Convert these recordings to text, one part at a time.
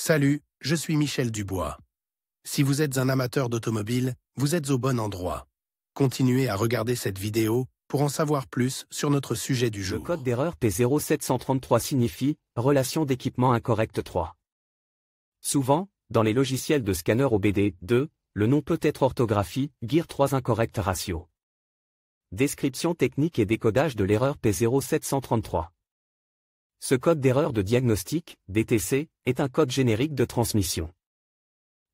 Salut, je suis Michel Dubois. Si vous êtes un amateur d'automobile, vous êtes au bon endroit. Continuez à regarder cette vidéo pour en savoir plus sur notre sujet du jour. Le code d'erreur P0733 signifie « Relation d'équipement incorrecte 3 ». Souvent, dans les logiciels de scanner OBD2, le nom peut être orthographie, Gear 3 incorrect ratio. Description technique et décodage de l'erreur P0733. Ce code d'erreur de diagnostic, DTC, est un code générique de transmission.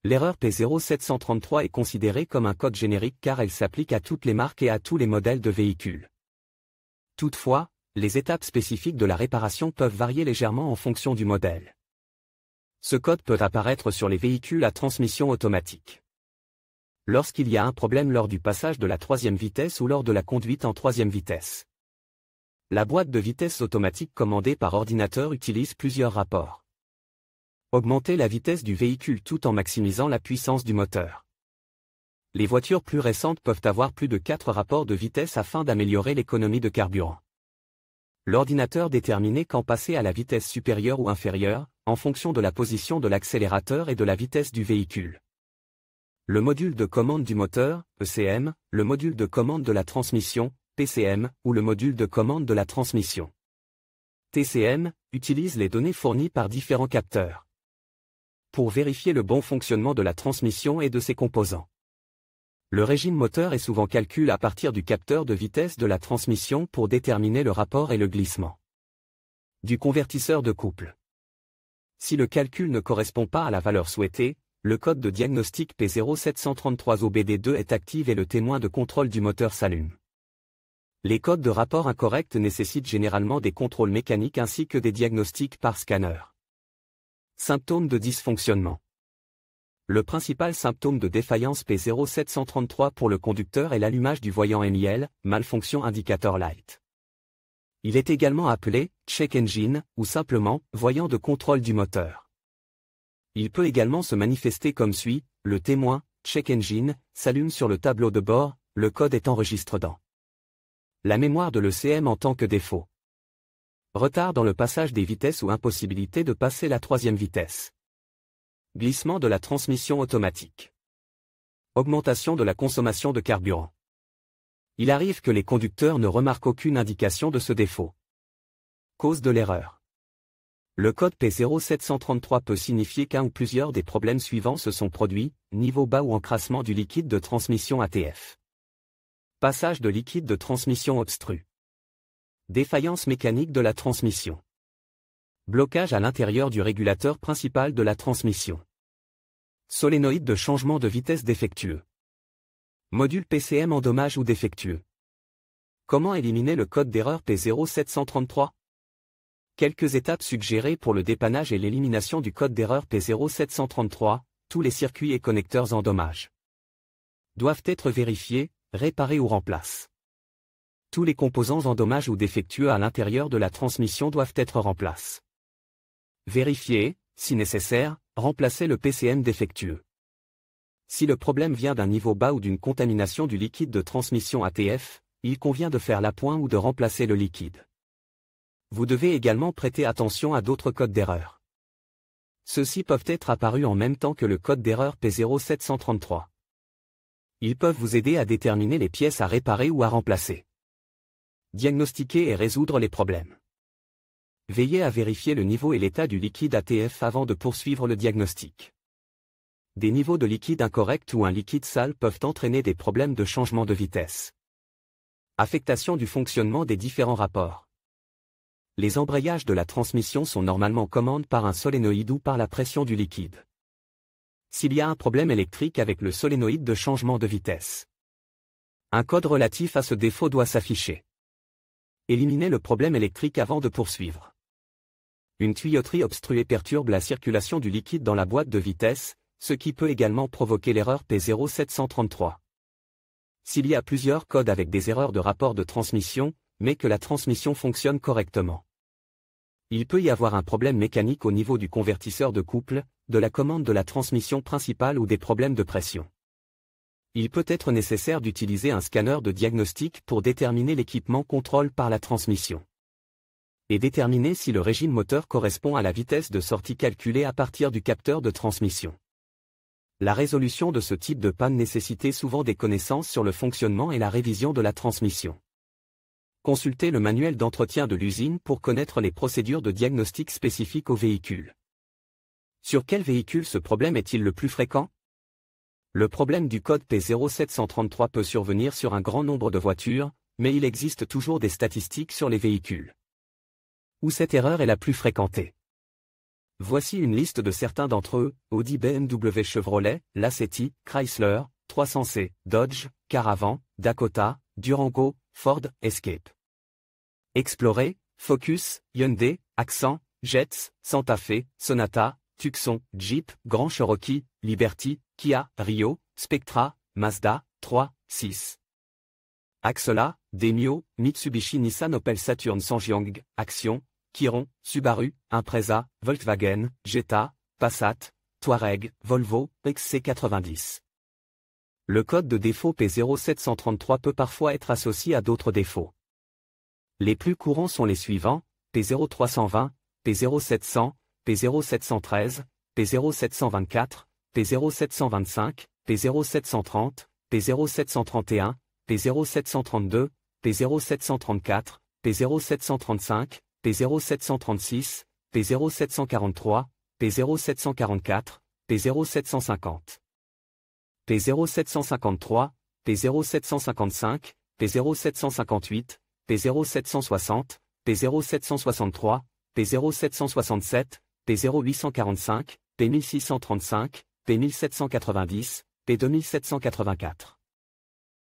L'erreur P0733 est considérée comme un code générique car elle s'applique à toutes les marques et à tous les modèles de véhicules. Toutefois, les étapes spécifiques de la réparation peuvent varier légèrement en fonction du modèle. Ce code peut apparaître sur les véhicules à transmission automatique. Lorsqu'il y a un problème lors du passage de la 3e vitesse ou lors de la conduite en 3e vitesse. La boîte de vitesse automatique commandée par ordinateur utilise plusieurs rapports. Augmenter la vitesse du véhicule tout en maximisant la puissance du moteur. Les voitures plus récentes peuvent avoir plus de 4 rapports de vitesse afin d'améliorer l'économie de carburant. L'ordinateur détermine quand passer à la vitesse supérieure ou inférieure, en fonction de la position de l'accélérateur et de la vitesse du véhicule. Le module de commande du moteur, ECM, le module de commande de la transmission, PCM, ou le module de commande de la transmission, TCM, utilise les données fournies par différents capteurs pour vérifier le bon fonctionnement de la transmission et de ses composants. Le régime moteur est souvent calculé à partir du capteur de vitesse de la transmission pour déterminer le rapport et le glissement du convertisseur de couple. Si le calcul ne correspond pas à la valeur souhaitée, le code de diagnostic P0733 OBD2 est actif et le témoin de contrôle du moteur s'allume. Les codes de rapport incorrects nécessitent généralement des contrôles mécaniques ainsi que des diagnostics par scanner. Symptômes de dysfonctionnement. Le principal symptôme de défaillance P0733 pour le conducteur est l'allumage du voyant MIL, malfonction indicator light. Il est également appelé check engine ou simplement voyant de contrôle du moteur. Il peut également se manifester comme suit: le témoin, check engine, s'allume sur le tableau de bord, le code est enregistré dans la mémoire de l'ECM en tant que défaut. Retard dans le passage des vitesses ou impossibilité de passer la 3e vitesse. Glissement de la transmission automatique. Augmentation de la consommation de carburant. Il arrive que les conducteurs ne remarquent aucune indication de ce défaut. Cause de l'erreur. Le code P0733 peut signifier qu'un ou plusieurs des problèmes suivants se sont produits: niveau bas ou encrassement du liquide de transmission ATF. Passage de liquide de transmission obstru. Défaillance mécanique de la transmission. Blocage à l'intérieur du régulateur principal de la transmission. Solénoïde de changement de vitesse défectueux. Module PCM en dommage ou défectueux. Comment éliminer le code d'erreur P0733 ? Quelques étapes suggérées pour le dépannage et l'élimination du code d'erreur P0733, tous les circuits et connecteurs en dommage doivent être vérifiés, réparés ou remplacés. Tous les composants en dommage ou défectueux à l'intérieur de la transmission doivent être remplacés. Vérifier, si nécessaire, remplacer le PCM défectueux. Si le problème vient d'un niveau bas ou d'une contamination du liquide de transmission ATF, il convient de faire l'appoint ou de remplacer le liquide. Vous devez également prêter attention à d'autres codes d'erreur. Ceux-ci peuvent être apparus en même temps que le code d'erreur P0733. Ils peuvent vous aider à déterminer les pièces à réparer ou à remplacer. Diagnostiquer et résoudre les problèmes. Veillez à vérifier le niveau et l'état du liquide ATF avant de poursuivre le diagnostic. Des niveaux de liquide incorrects ou un liquide sale peuvent entraîner des problèmes de changement de vitesse. Affectation du fonctionnement des différents rapports. Les embrayages de la transmission sont normalement commandés par un solénoïde ou par la pression du liquide. S'il y a un problème électrique avec le solénoïde de changement de vitesse, un code relatif à ce défaut doit s'afficher. Éliminez le problème électrique avant de poursuivre. Une tuyauterie obstruée perturbe la circulation du liquide dans la boîte de vitesse, ce qui peut également provoquer l'erreur P0733. S'il y a plusieurs codes avec des erreurs de rapport de transmission, mais que la transmission fonctionne correctement, il peut y avoir un problème mécanique au niveau du convertisseur de couple, de la commande de la transmission principale ou des problèmes de pression. Il peut être nécessaire d'utiliser un scanner de diagnostic pour déterminer l'équipement contrôle par la transmission. et déterminer si le régime moteur correspond à la vitesse de sortie calculée à partir du capteur de transmission. La résolution de ce type de panne nécessitait souvent des connaissances sur le fonctionnement et la révision de la transmission. Consultez le manuel d'entretien de l'usine pour connaître les procédures de diagnostic spécifiques au véhicule. Sur quel véhicule ce problème est-il le plus fréquent? Le problème du code P0733 peut survenir sur un grand nombre de voitures, mais il existe toujours des statistiques sur les véhicules où cette erreur est la plus fréquentée. Voici une liste de certains d'entre eux: Audi, BMW, Chevrolet, Lacetti, Chrysler, 300C, Dodge, Caravan, Dakota, Durango, Ford, Escape, Explorer, Focus, Hyundai, Accent, Jets, Santa Fe, Sonata, Tucson, Jeep, Grand Cherokee, Liberty, Kia, Rio, Spectra, Mazda, 3, 6. Axela, Demio, Mitsubishi, Nissan, Opel, Saturn, Sangyong, Action, Chiron, Subaru, Impreza, Volkswagen, Jetta, Passat, Touareg, Volvo, XC90. Le code de défaut P0733 peut parfois être associé à d'autres défauts. Les plus courants sont les suivants: P0320, P0700, P0713, P0724, P0725, P0730, P0731, P0732, P0734, P0735, P0736, P0743, P0744, P0750. P0753, P0755, P0758, P0760, P0763, P0767, P0845, P1635, P1790, P2784.